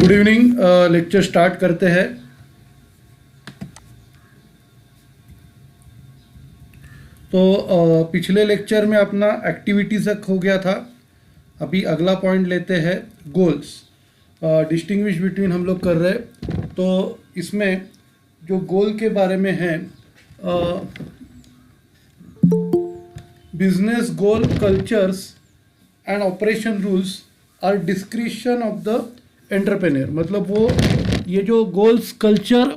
Good evening. Lecture start करते हैं। तो पिछले लेक्चर में अपना एक्टिविटी तक हो गया था। अभी अगला पॉइंट लेते हैं, गोल्स। डिस्टिंग्विश बिटवीन हम लोग कर रहे हैं। तो इसमें जो गोल के बारे में है, business goal, cultures and operation rules are description of the entrepreneur. मतलब वो ये जो गोल्स कल्चर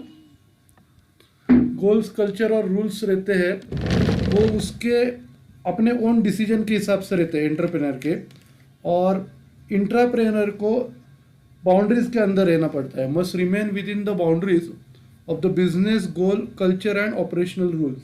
और रूल्स रहते हैं वो उसके अपने ओन डिसीजन के हिसाब से रहते हैं एंटरप्रेन्योर के, और इंट्राप्रेन्योर को बाउंड्रीज के अंदर रहना पड़ता है। Must remain within the boundaries of the business goal, culture and operational rules.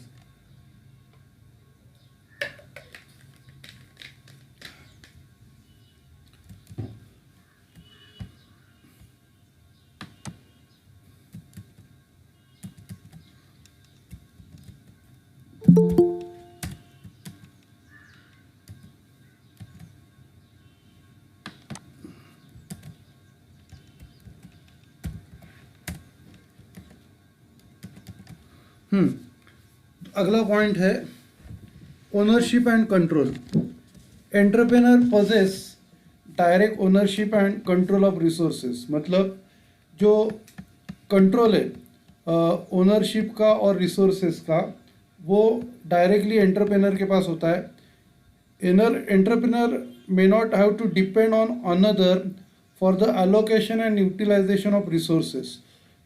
अगला पॉइंट है ownership and control. Entrepreneur possess direct ownership and control of resources. मतलब जो कंट्रोल है ओनरशिप का और रिसोर्सेज का, वो डायरेक्टली एंटरप्रेन्योर के पास होता है। Entrepreneur may not have to depend on another for the allocation and utilization of resources।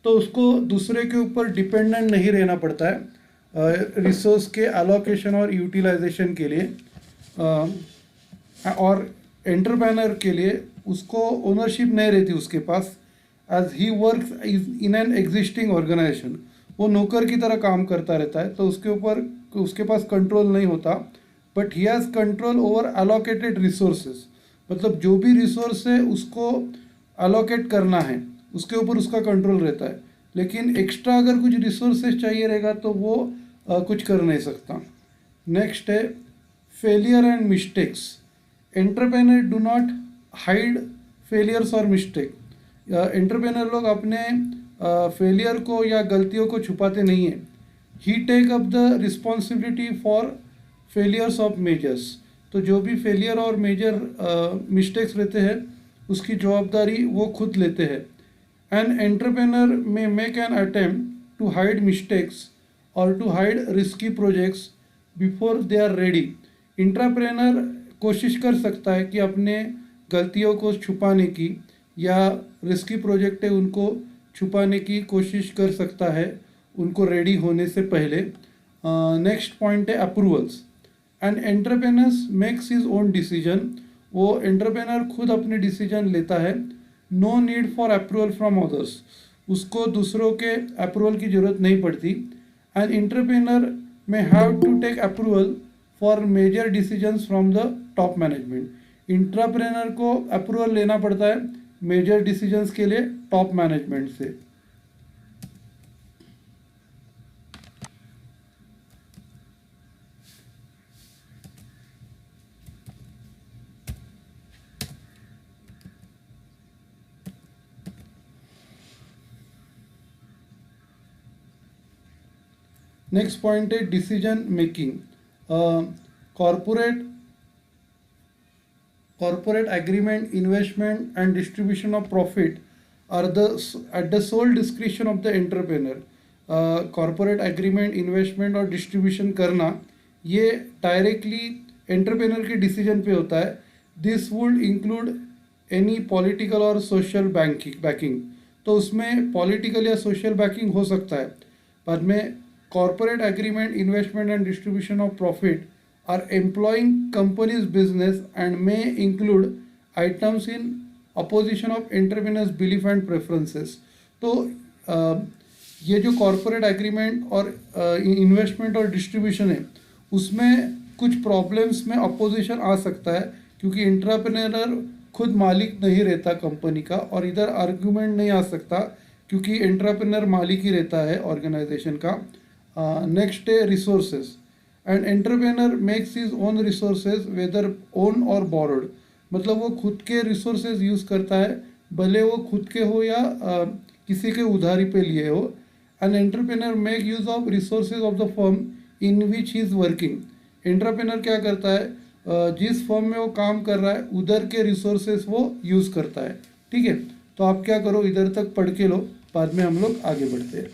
तो उसको दूसरे के ऊपर डिपेंडेंट नहीं रहना पड़ता है रिसोर्स के एलोकेशन और यूटिलाइजेशन के लिए। और एंटरप्रेन्योर के लिए उसको ओनरशिप नहीं रहती उसके पास, as he works in an existing organization. वो नौकर की तरह काम करता रहता है, तो उसके पास कंट्रोल नहीं होता। But he has control over allocated resources. मतलब जो भी रिसोर्स है उसको एलोकेट करना है, उसके ऊपर उसका कंट्रोल रहता है। लेकिन एक्स्ट्रा अगर कुछ रिसोर्सेज चाहिए रहेगा तो वो कुछ कर नहीं सकता। नेक्स्ट है failure and mistakes. Entrepreneur do not hide failures और मिस्टेक। एंटरप्रेन्योर लोग अपने फेलियर को या गलतियों को छुपाते नहीं हैं। He take up the responsibility for failures of measures. तो जो भी फेलियर और मेजर मिस्टेक्स रहते हैं उसकी जवाबदारी वो खुद लेते हैं। An entrepreneur may make an attempt to hide mistakes और to hide risky projects before they are ready. Entrepreneur कोशिश कर सकता है कि अपने गलतियों को छुपाने की या रिस्की प्रोजेक्ट है उनको छुपाने की कोशिश कर सकता है उनको रेडी होने से पहले। नेक्स्ट पॉइंट है approvals. And entrepreneur makes his own decision. वो एंटरप्रेन्योर खुद अपने डिसीजन लेता है। No need for approval from others. उसको दूसरों के अप्रूवल की ज़रूरत नहीं पड़ती। एंड एंटरप्रेन्योर में have to take approval for major decisions from the top management. Entrepreneur को अप्रूवल लेना पड़ता है मेजर डिसीजंस के लिए टॉप मैनेजमेंट से। नेक्स्ट पॉइंट है decision making. Corporate agreement, investment and distribution of profit are at the sole description of the entrepreneur. Corporate agreement, investment और distribution करना ये डायरेक्टली एंटरप्रेन्योर के डिसीजन पे होता है। This would include any political और social backing. तो उसमें पॉलिटिकल या सोशल बैकिंग हो सकता है। बाद में corporate agreement, investment and distribution of profit are employing company's business and may include items in opposition of entrepreneur's belief and preferences। तो ये जो corporate agreement और investment और distribution है उसमें कुछ problems में opposition आ सकता है, क्योंकि entrepreneur खुद मालिक नहीं रहता कंपनी का, और इधर argument नहीं आ सकता क्योंकि entrepreneur मालिक ही रहता है organization का। नेक्स्ट है resources. And entrepreneur makes his own resources whether own और बोरोड। मतलब वो खुद के रिसोर्सेज यूज़ करता है भले वो खुद के हो या किसी के उधारी पे लिए हो। An entrepreneur make use of resources of the firm in which he is working. Entrepreneur क्या करता है, जिस फर्म में वो काम कर रहा है उधर के रिसोर्सेज वो यूज़ करता है। ठीक है, तो आप क्या करो, इधर तक पढ़ के लो, बाद में हम लोग आगे बढ़ते हैं।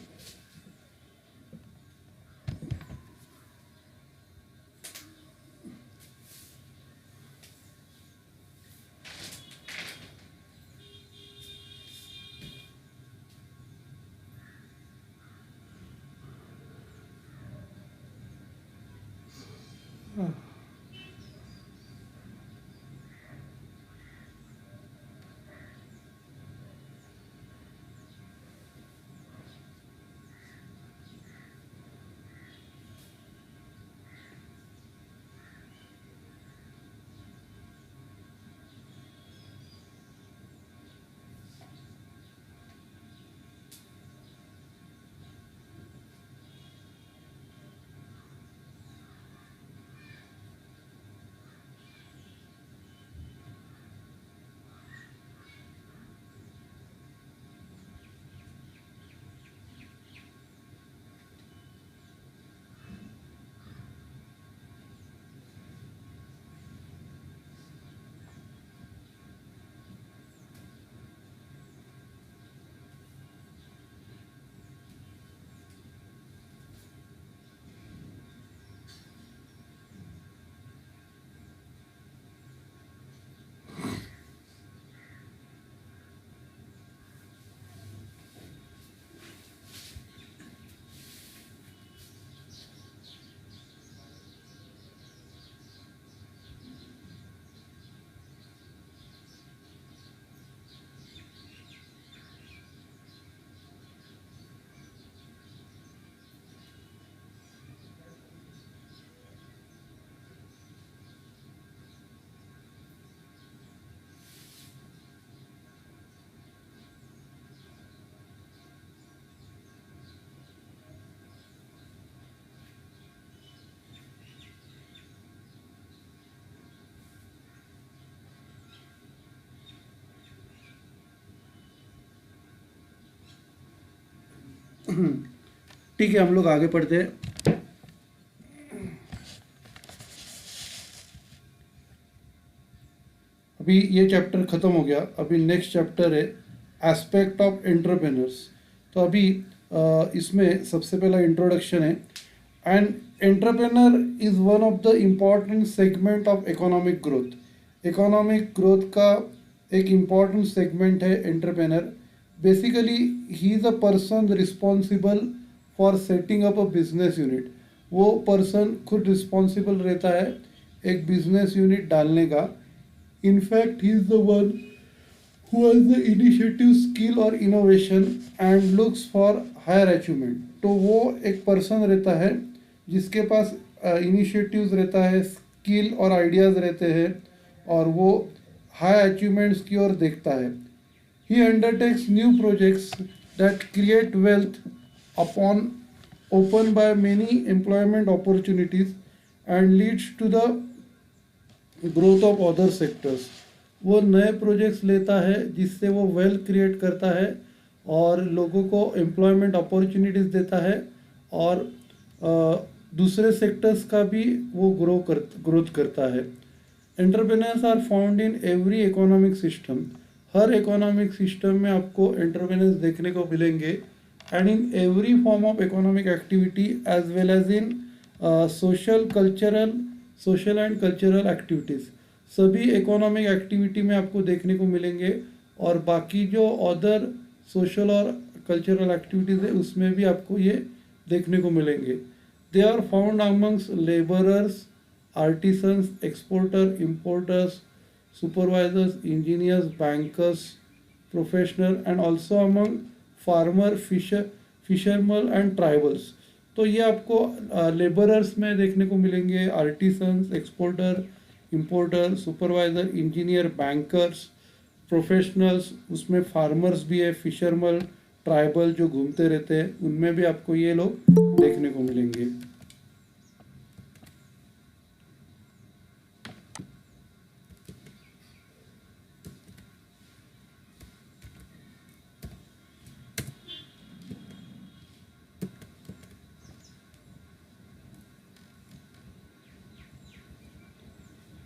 ठीक है, हम लोग आगे पढ़ते हैं। अभी ये चैप्टर ख़त्म हो गया, अभी नेक्स्ट चैप्टर है एस्पेक्ट ऑफ एंटरप्रेन्योर्स। तो अभी इसमें सबसे पहला इंट्रोडक्शन है। And entrepreneur is one of the important segment of economic growth. Economic growth का एक इम्पॉर्टेंट सेगमेंट है entrepreneur. Basically he is a person responsible for setting up a business unit. वो पर्सन खुद रिस्पॉन्सिबल रहता है एक business unit डालने का। In fact, he is the one who has the initiative, skill और innovation and looks for higher achievement। तो वो एक पर्सन रहता है जिसके पास इनिशिएटिव्स रहता है, स्किल और आइडियाज़ रहते हैं, और वो हाई अचीवमेंट्स की ओर देखता है। He undertakes new projects that create wealth upon open by many employment opportunities and leads to the growth of other sectors. वो नए प्रोजेक्ट्स लेता है जिससे वो वेल्थ क्रिएट करता है और लोगों को एम्प्लॉयमेंट अपॉर्चुनिटीज़ देता है, और दूसरे सेक्टर्स का भी वो ग्रोथ करता है। Entrepreneurs are found in every economic system. हर इकोनॉमिक सिस्टम में आपको एंटरप्रेन्योर्स देखने को मिलेंगे। And in every form of economic activity as well as in social and cultural activities. सभी इकोनॉमिक एक्टिविटी में आपको देखने को मिलेंगे, और बाकी जो अदर सोशल और कल्चरल एक्टिविटीज़ है उसमें भी आपको ये देखने को मिलेंगे। They are found amongst labourers, artisans, exporter, importers, supervisors, engineers, bankers, professional and also among farmer, fisherman and tribals. तो ये आपको लेबरर्स में देखने को मिलेंगे, artisans, exporter, importer, supervisor, engineer, bankers, professionals, उसमें फार्मर्स भी है, फिशरमैन, ट्राइबल जो घूमते रहते हैं, उनमें भी आपको ये लोग देखने को मिलेंगे।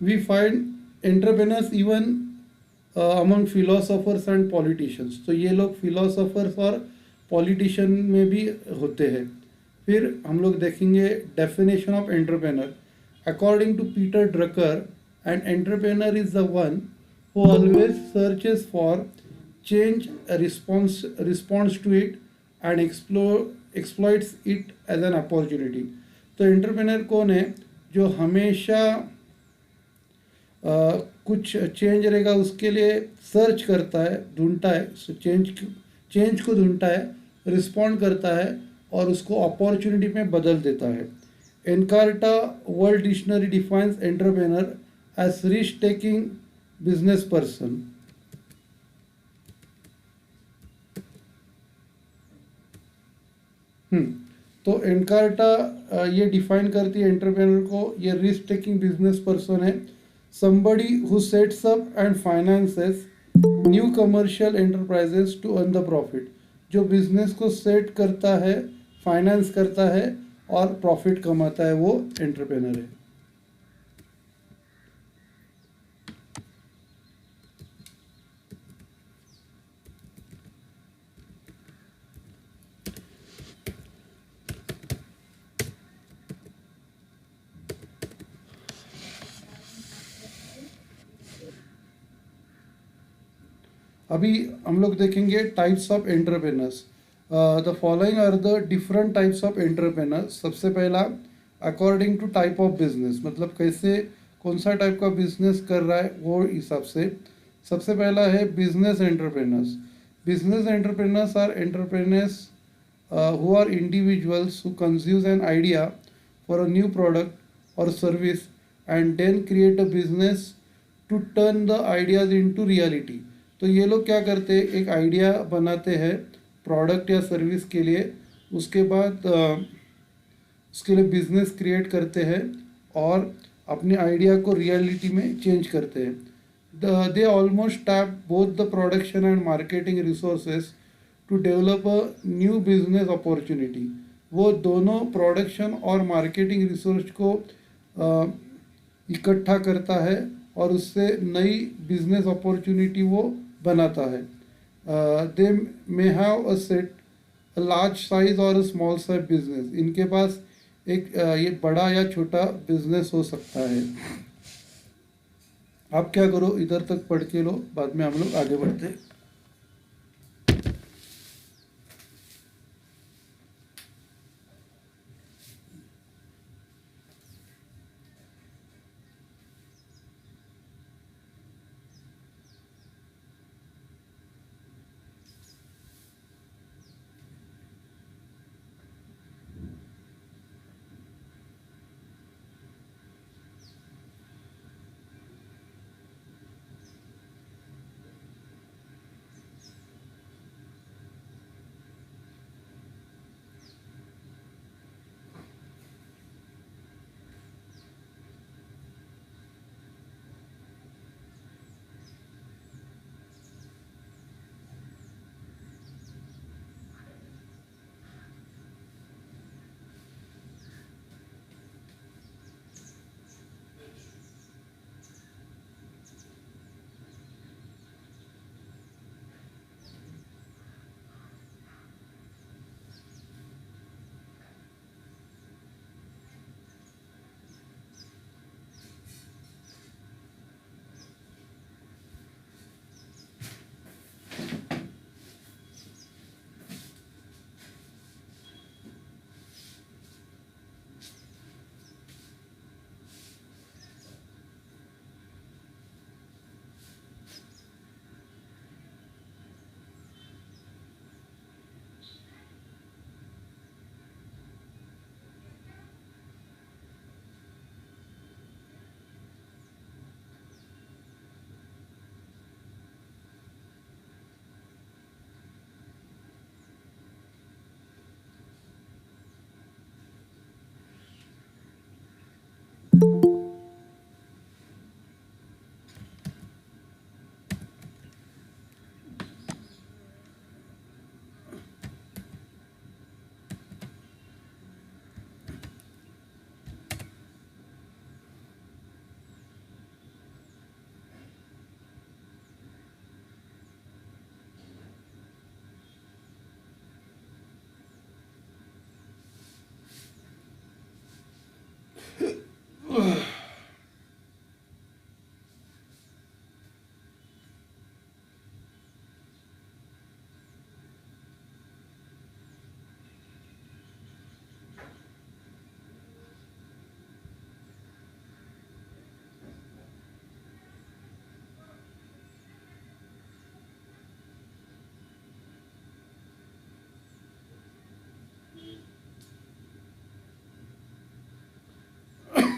We find entrepreneurs even among philosophers and politicians. तो ये लोग फिलोसोफर्स और पॉलिटिशियन में भी होते हैं। फिर हम लोग देखेंगे definition of entrepreneur. According to Peter Drucker, an entrepreneur is the one who always searches for change, response to it and exploits it as an opportunity. तो एंटरप्रेनर कौन है? जो हमेशा कुछ चेंज रहेगा उसके लिए सर्च करता है, ढूंढता है, चेंज को ढूंढता है, रिस्पॉन्ड करता है और उसको अपॉर्चुनिटी में बदल देता है। Encarta world dictionary defines entrepreneur as risk taking business person. तो एनकार्टा ये डिफाइन करती है एंटरप्रेनर को, ये रिस्क टेकिंग बिजनेस पर्सन है। somebody who sets up and finances new commercial enterprises to earn the profit। जो बिजनेस को set करता है, फाइनेंस करता है और प्रॉफिट कमाता है, वो एंटरप्रेनर है। अभी हम लोग देखेंगे types of entrepreneurs. The following are the different types of entrepreneurs. सबसे पहला, according to type of business, मतलब कैसे कौन सा टाइप का बिजनेस कर रहा है वो हिसाब से। सबसे पहला है business entrepreneurs. Business entrepreneurs are entrepreneurs who are individuals who conceived an idea for a new product or service and then create a business to turn the ideas into reality। तो ये लोग क्या करते हैं, एक आइडिया बनाते हैं product या सर्विस के लिए, उसके बाद उसके लिए बिजनेस क्रिएट करते हैं और अपने आइडिया को रियलिटी में चेंज करते हैं। They almost tap both the production and marketing resources to develop a new business opportunity. वो दोनों प्रोडक्शन और मार्केटिंग रिसोर्स को इकट्ठा करता है और उससे नई बिजनेस अपॉर्चुनिटी वो बनाता है। They may have a set a large size और अ स्मॉल साइज बिजनेस। इनके पास एक ये बड़ा या छोटा बिजनेस हो सकता है। आप क्या करो, इधर तक पढ़ के लो, बाद में हम लोग आगे बढ़ते हैं।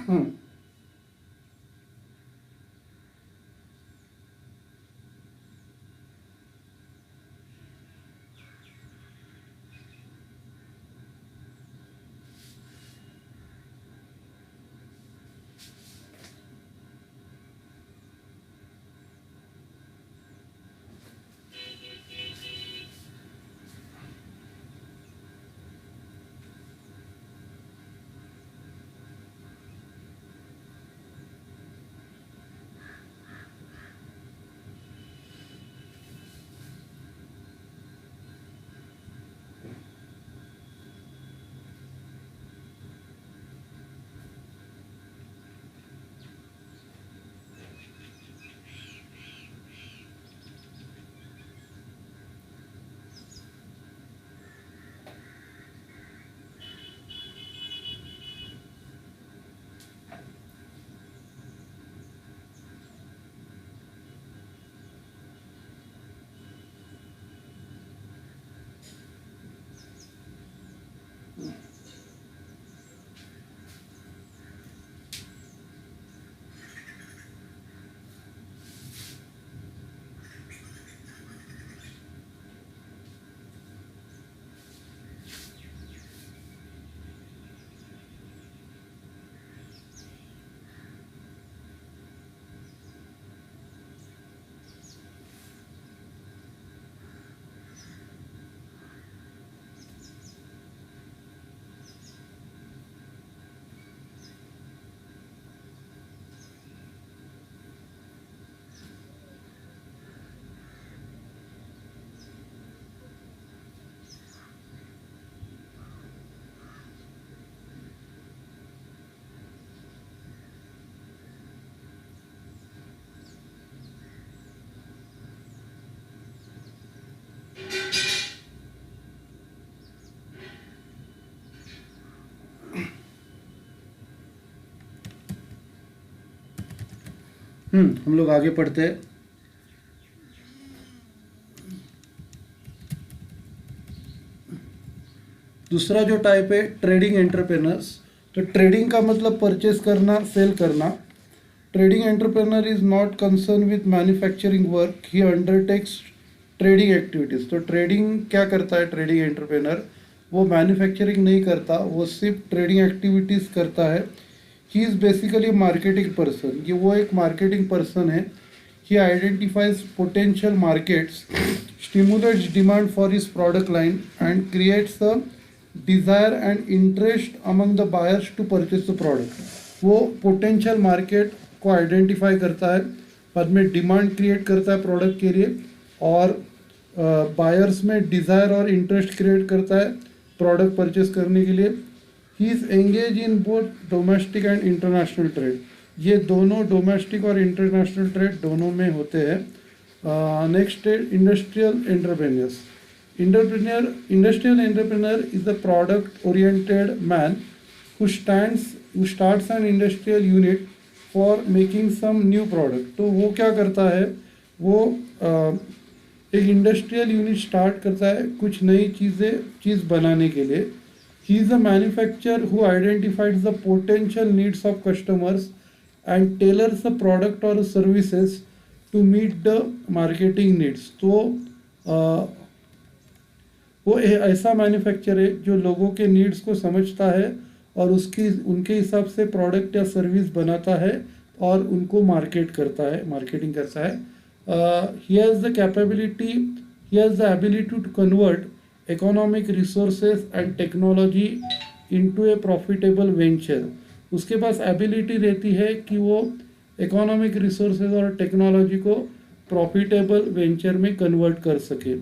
हम्म हम लोग आगे पढ़ते हैं। दूसरा जो टाइप है ट्रेडिंग एंटरप्रेनर्स। तो ट्रेडिंग का मतलब परचेस करना, सेल करना। Trading entrepreneur is not concern with manufacturing work, he undertakes trading activities. तो ट्रेडिंग क्या करता है ट्रेडिंग एंटरप्रेनर? वो मैन्युफैक्चरिंग नहीं करता, वो सिर्फ ट्रेडिंग एक्टिविटीज़ करता है। He is basically marketing person, ये वो एक मार्केटिंग पर्सन है। He identifies potential markets, stimulates demand for his product line and creates a desire and interest among the buyers to purchase the product. वो potential market को identify करता है, बाद में डिमांड क्रिएट करता है प्रोडक्ट के लिए, और बायर्स में डिज़ायर और इंटरेस्ट क्रिएट करता है प्रोडक्ट परचेस करने के लिए। He is engage in both domestic and international trade, ये दोनों डोमेस्टिक और इंटरनेशनल ट्रेड दोनों में होते हैं। नेक्स्ट है industrial entrepreneurs. Industrial entrepreneur is the product oriented man who starts an industrial unit for making some new product। तो वो क्या करता है? वो एक इंडस्ट्रियल यूनिट स्टार्ट करता है कुछ नई चीज़ बनाने के लिए। He is a manufacturer who identifies the potential needs of customers and tailors the product और services to meet the marketing needs. तो वो ऐसा मैन्युफैक्चर है जो लोगों के नीड्स को समझता है और उनके हिसाब से प्रोडक्ट या सर्विस बनाता है और उनको मार्केटिंग करता है। He has the capability, he has the ability to convert economic resources and technology into a profitable venture. उसके पास एबिलिटी रहती है कि वो इकोनॉमिक रिसोर्सेज और टेक्नोलॉजी को प्रॉफिटेबल वेंचर में कन्वर्ट कर सके।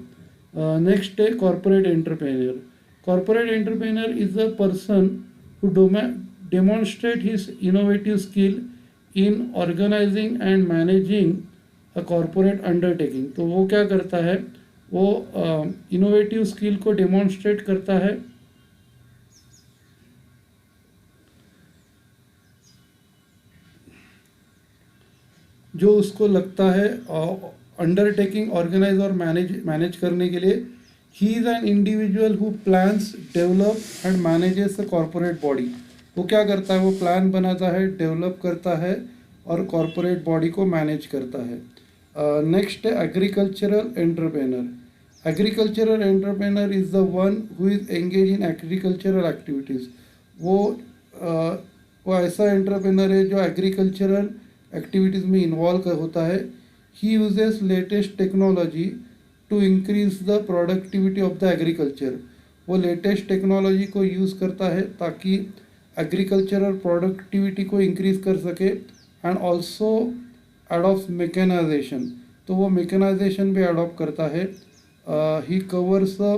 नेक्स्ट है corporate entrepreneur. Corporate entrepreneur is a person who demonstrate his innovative skill in organising and managing a corporate undertaking. तो वो क्या करता है? वो इनोवेटिव स्किल को डेमोन्स्ट्रेट करता है जो उसको लगता है अंडरटेकिंग ऑर्गेनाइज और मैनेज करने के लिए। He is an individual who plans, develop and manages a corporate body. वो क्या करता है, वो प्लान बनाता है, डेवलप करता है और कॉरपोरेट बॉडी को मैनेज करता है। नेक्स्ट है agricultural entrepreneur. Agricultural entrepreneur is the one who is engage in agricultural activities. वो वो ऐसा एंटरप्रेनर है जो एग्रीकल्चरल एक्टिविटीज़ में इन्वॉल्व होता है। He uses latest technology to increase the productivity of the agriculture. वो लेटेस्ट टेक्नोलॉजी को यूज़ करता है ताकि एग्रीकल्चरल प्रोडक्टिविटी को इंक्रीज कर सके, एंड ऑल्सो अडॉप्ट मैकेनाइजेशन। तो वो मैकेनाइजेशन भी अडॉप्ट करता है। He covers the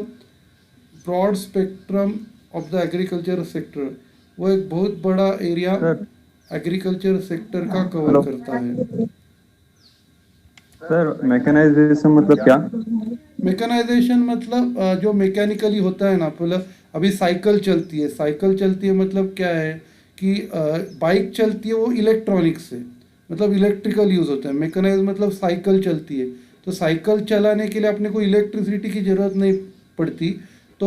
broad spectrum of the agriculture sector. वो एक बहुत बड़ा एरिया सर एग्रीकल्चर सेक्टर का कवर हेलो करता है। सर, मैकेनाइजेशन मतलब क्या? मैकेनाइजेशन मतलब जो मैकेनिकली होता है ना, मतलब अभी साइकिल चलती है, साइकिल चलती है मतलब क्या है कि बाइक चलती है वो इलेक्ट्रॉनिक से, मतलब इलेक्ट्रिकल यूज़ होता है। मैकेनाइज मतलब साइकिल चलती है, तो साइकिल चलाने के लिए अपने को इलेक्ट्रिसिटी की ज़रूरत नहीं पड़ती, तो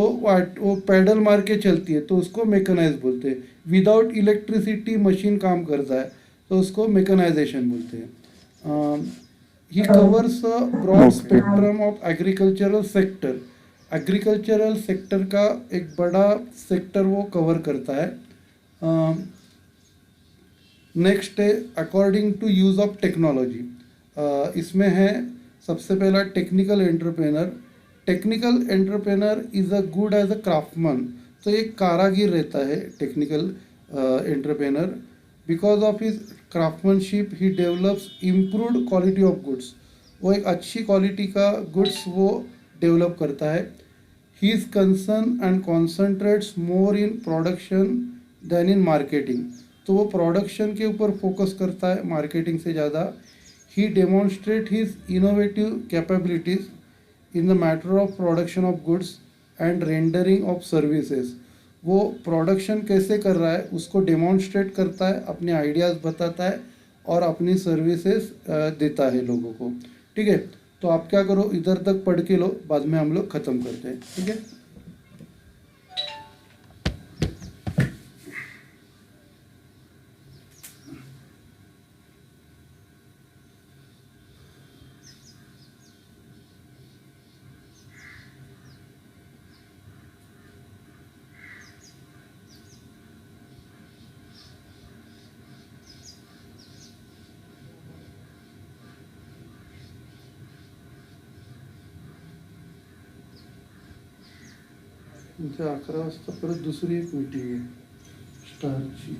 वो पैडल मार के चलती है, तो उसको मैकेनाइज बोलते हैं। विदाउट इलेक्ट्रिसिटी मशीन काम करता है, तो उसको मैकेनाइजेशन बोलते हैं। He covers a broad okay. Spectrum of agricultural sector. Agricultural sector का एक बड़ा सेक्टर वो कवर करता है। नेक्स्ट है according to use of technology. इसमें है सबसे पहला technical entrepreneur. Technical entrepreneur is a good as a craftsman. तो एक कारागिर रहता है technical entrepreneur. Because of his craftsmanship he develops improved quality of goods. वो एक अच्छी क्वालिटी का गुड्स वो डेवलप करता है। He is concern and concentrates more in production than in marketing. तो वो प्रोडक्शन के ऊपर फोकस करता है मार्केटिंग से ज़्यादा। He demonstrate his innovative capabilities in the matter of production of goods and rendering of services. वो प्रोडक्शन कैसे कर रहा है उसको डेमोन्स्ट्रेट करता है, अपने आइडियाज़ बताता है और अपनी सर्विसेज देता है लोगों को। ठीक है, तो आप क्या करो, इधर तक पढ़ के लो, बाद में हम लोग ख़त्म करते हैं। ठीक है। इथे 11 वाजता परत दुसरी एक मीटिंग आहे स्टारची।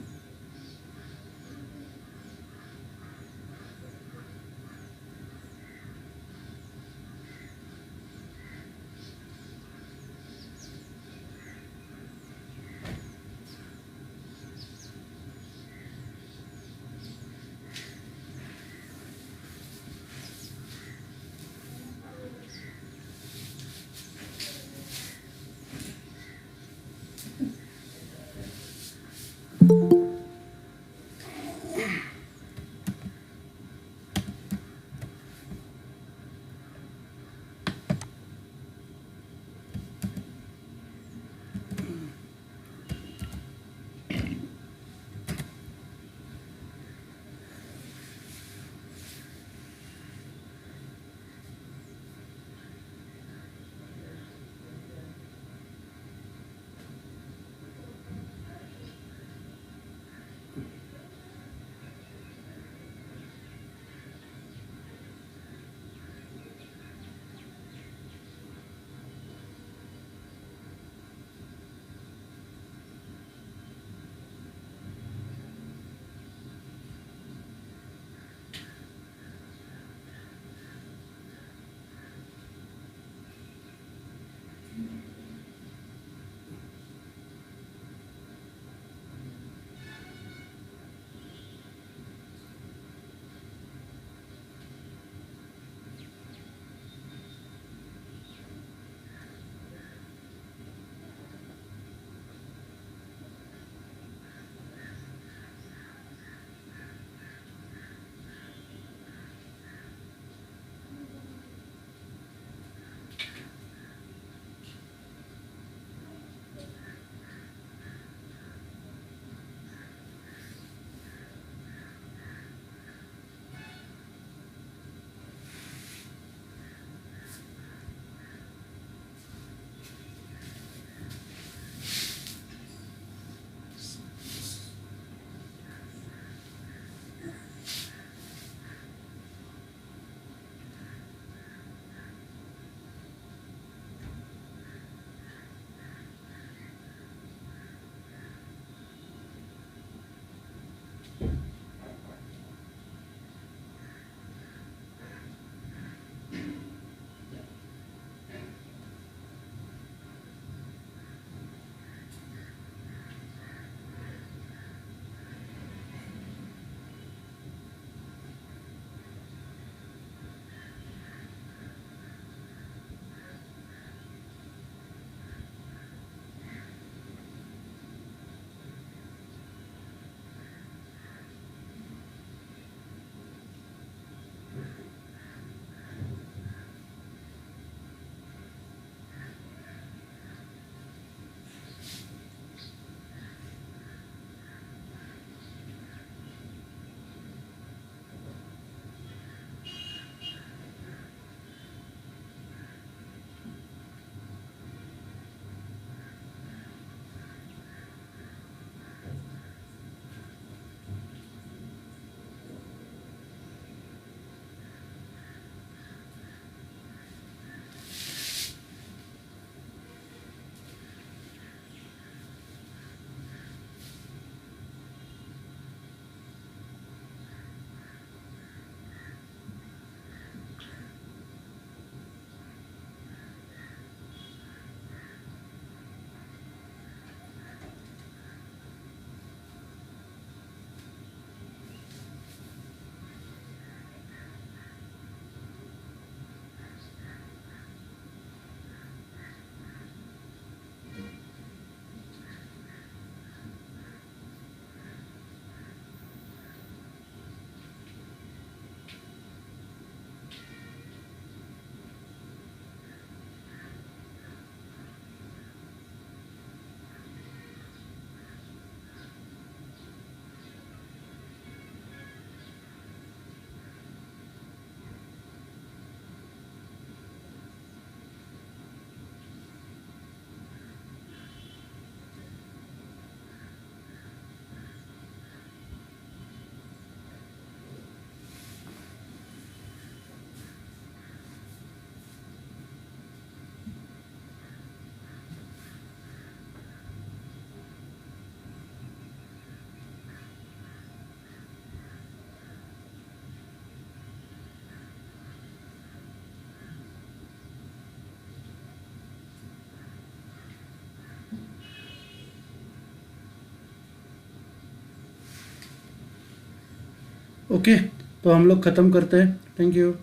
ओके, तो हम लोग ख़त्म करते हैं। Thank you.